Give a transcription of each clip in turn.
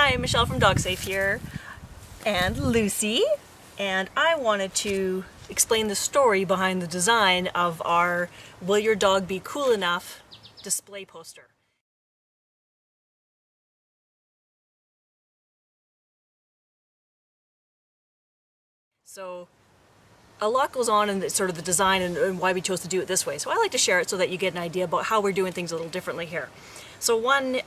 Hi, Michelle from Dogsafe here, and Lucy, and I wanted to explain the story behind the design of our Will Your Dog Be Cool Enough display poster. So a lot goes on in sort of the design and why we chose to do it this way. So I like to share it so that you get an idea about how we're doing things a little differently here. So one,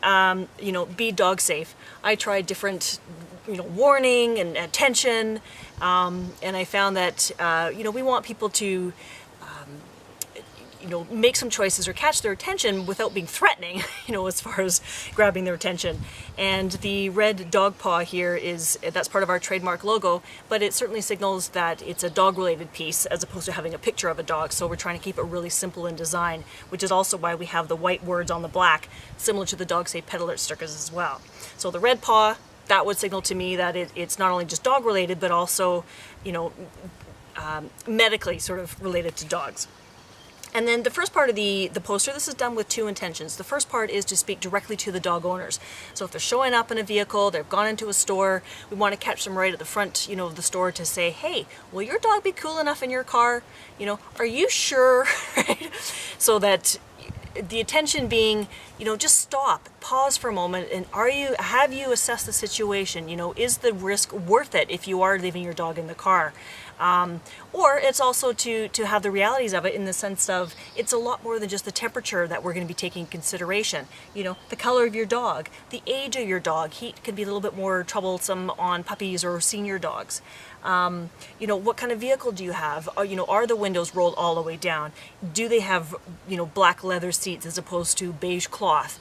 be dog safe. I tried different, warning and attention, and I found that, we want people to, make some choices or catch their attention without being threatening, as far as grabbing their attention. And the red dog paw here that's part of our trademark logo, but it certainly signals that it's a dog-related piece as opposed to having a picture of a dog. So we're trying to keep it really simple in design, which is also why we have the white words on the black, similar to the Dogsafe Pet Alert stickers as well. So the red paw, that would signal to me that it's not only just dog-related, but also, medically sort of related to dogs. And then the first part of the poster, this is done with two intentions. The first part is to speak directly to the dog owners. So if they're showing up in a vehicle, they've gone into a store, we want to catch them right at the front, of the store to say, hey, will your dog be cool enough in your car? Are you sure? Right? So that the attention being, just stop, pause for a moment, and have you assessed the situation? Is the risk worth it if you are leaving your dog in the car? Or it's also to have the realities of it in the sense of it's a lot more than just the temperature that we're going to be taking into consideration. The color of your dog, the age of your dog. Heat can be a little bit more troublesome on puppies or senior dogs. What kind of vehicle do you have? Are the windows rolled all the way down? Do they have, black leather seats as opposed to beige cloth?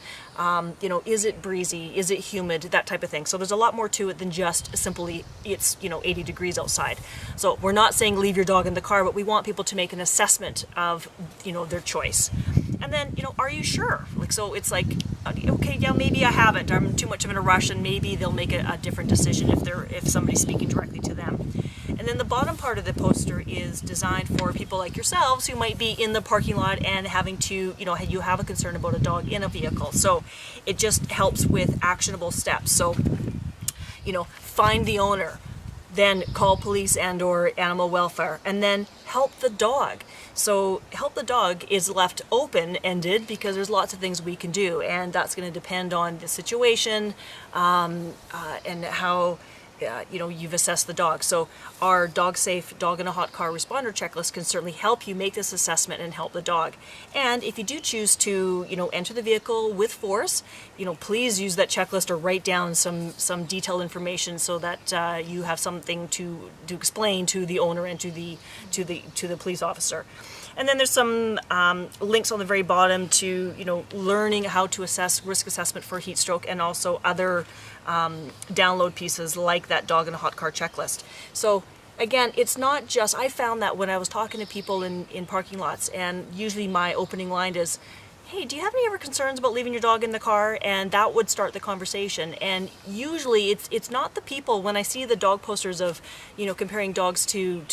Is it breezy? Is it humid? That type of thing. So there's a lot more to it than just simply it's, 80 degrees outside. So we're not saying leave your dog in the car, but we want people to make an assessment of, their choice. And then, are you sure? So it's like, okay, yeah, maybe I haven't. I'm too much of in a rush, and maybe they'll make a different decision if somebody's speaking directly to them. And then the bottom part of the poster is designed for people like yourselves who might be in the parking lot and having to, you have a concern about a dog in a vehicle. So it just helps with actionable steps. So, find the owner, then call police and or animal welfare, and then help the dog. So help the dog is left open-ended because there's lots of things we can do, and that's going to depend on the situation and how you've assessed the dog. So our Dogsafe Dog in a Hot Car Responder Checklist can certainly help you make this assessment and help the dog. And if you do choose to, enter the vehicle with force, please use that checklist or write down some detailed information so that you have something to explain to the owner and to the police officer. And then there's some links on the very bottom to, learning how to assess risk assessment for heat stroke and also other download pieces like that Dog in a Hot Car checklist. So again, it's not just, I found that when I was talking to people in parking lots, and usually my opening line is, hey, do you have any ever concerns about leaving your dog in the car? And that would start the conversation. And usually it's not the people, when I see the dog posters of, comparing dogs to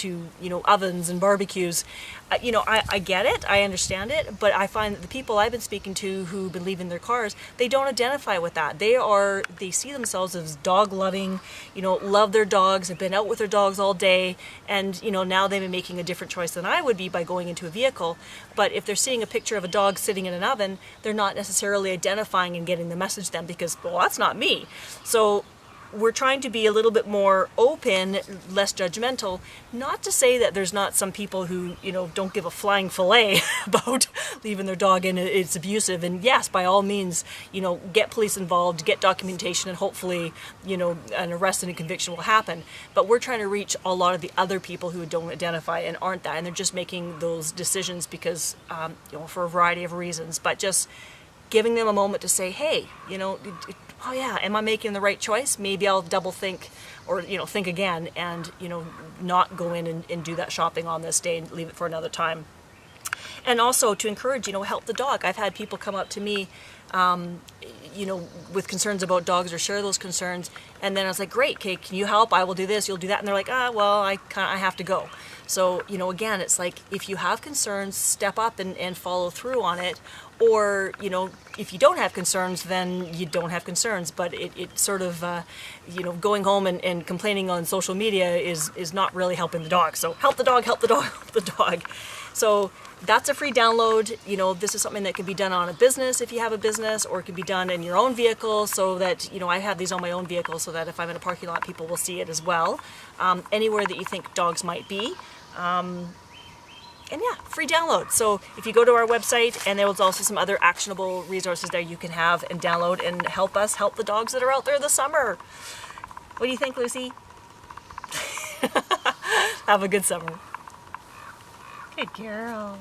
ovens and barbecues, I get it, I understand it, but I find that the people I've been speaking to who've been leaving their cars, they don't identify with that. They see themselves as dog loving, love their dogs, have been out with their dogs all day, and now they've been making a different choice than I would be by going into a vehicle. But if they're seeing a picture of a dog sitting in an oven, they're not necessarily identifying and getting the message then because, well, that's not me. So we're trying to be a little bit more open, less judgmental, not to say that there's not some people who, don't give a flying fillet about leaving their dog in, it's abusive. And yes, by all means, get police involved, get documentation, and hopefully, an arrest and a conviction will happen. But we're trying to reach a lot of the other people who don't identify and aren't that, and they're just making those decisions because, for a variety of reasons. But just giving them a moment to say, hey, oh yeah, am I making the right choice? Maybe I'll double think or, think again and, not go in and do that shopping on this day and leave it for another time. And also to encourage, help the dog. I've had people come up to me, with concerns about dogs or share those concerns. And then I was like, great, okay, can you help? I will do this, you'll do that. And they're like, well, I have to go. So, you know, again, it's like if you have concerns, step up and follow through on it. Or, you know, if you don't have concerns, then you don't have concerns. But it sort of, you know, going home and complaining on social media is not really helping the dog. So help the dog, help the dog, help the dog. So that's a free download. You know, this is something that can be done on a business if you have a business, or it can be done in your own vehicle, so that, you know, I have these on my own vehicle so that if I'm in a parking lot, people will see it as well. Anywhere that you think dogs might be. And yeah, free download. So if you go to our website, and there was also some other actionable resources there you can have and download and help us help the dogs that are out there this summer. What do you think, Lucy? Have a good summer. Good girl.